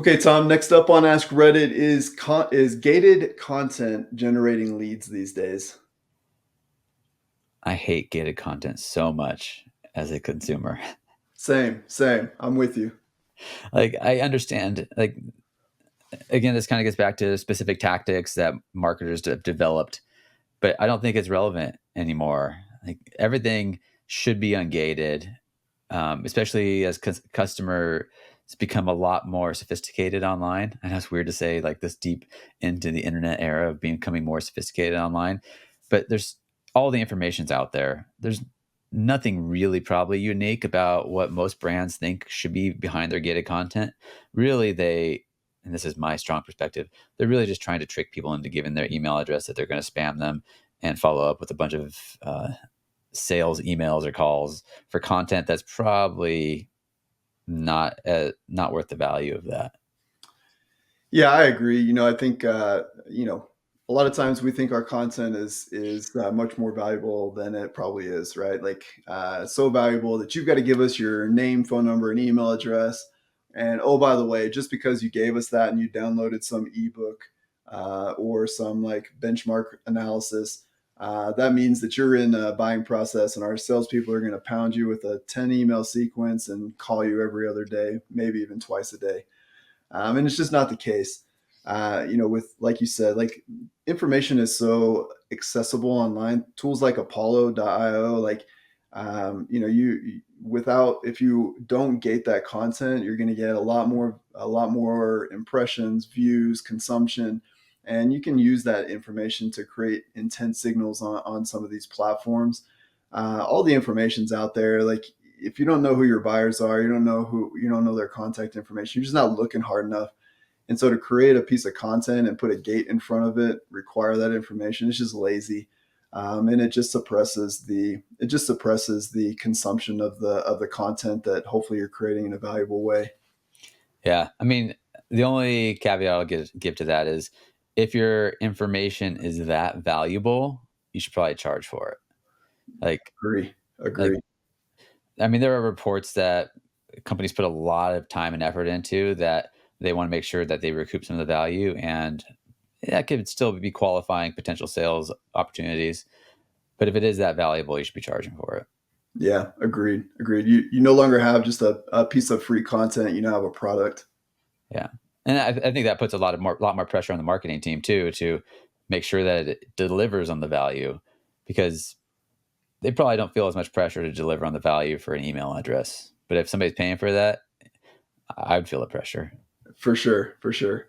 Okay, Tom, next up on Ask Reddit is gated content generating leads these days. I hate gated content so much as a consumer. Same, same. I'm with you. Like I understand, like again, this kind of gets back to specific tactics that marketers have developed, but I don't think it's relevant anymore. Like everything should be ungated, especially as customer has become a lot more sophisticated online. I know it's weird to say like this deep into the internet era of becoming more sophisticated online, but there's all the information's out there. There's nothing really probably unique about what most brands think should be behind their gated content. Really, and this is my strong perspective, they're really just trying to trick people into giving their email address that they're going to spam them and follow up with a bunch of sales emails or calls for content that's probably not worth the value of that. Yeah, I agree. I think a lot of times we think our content is much more valuable than it probably is, right? Like so valuable that you've got to give us your name, phone number, and email address. And oh, by the way, just because you gave us that and you downloaded some ebook or some like benchmark analysis, that means that you're in a buying process, and our salespeople are going to pound you with a 10 email sequence and call you every other day, maybe even twice a day. And it's just not the case. With like you said, like information is so accessible online. Tools like Apollo.io, like you without if you don't gate that content, you're going to get a lot more impressions, views, consumption, and you can use that information to create intent signals on some of these platforms. All the information's out there. Like if you don't know who your buyers are, you don't know their contact information, you're just not looking hard enough. And so to create a piece of content and put a gate in front of it, require that information, it's just lazy. And it just suppresses the consumption of the content that hopefully you're creating in a valuable way. Yeah, I mean, the only caveat I'll give to that is if your information is that valuable, you should probably charge for it. Like, Agree. like Agree. I mean, there are reports that companies put a lot of time and effort into that they want to make sure that they recoup some of the value, and that could still be qualifying potential sales opportunities. But if it is that valuable, you should be charging for it. Yeah, agreed. Agreed. You no longer have just a piece of free content, you now have a product. Yeah, and I think that puts a lot more pressure on the marketing team too to make sure that it delivers on the value, because they probably don't feel as much pressure to deliver on the value for an email address. But if somebody's paying for that, I would feel the pressure. For sure, for sure.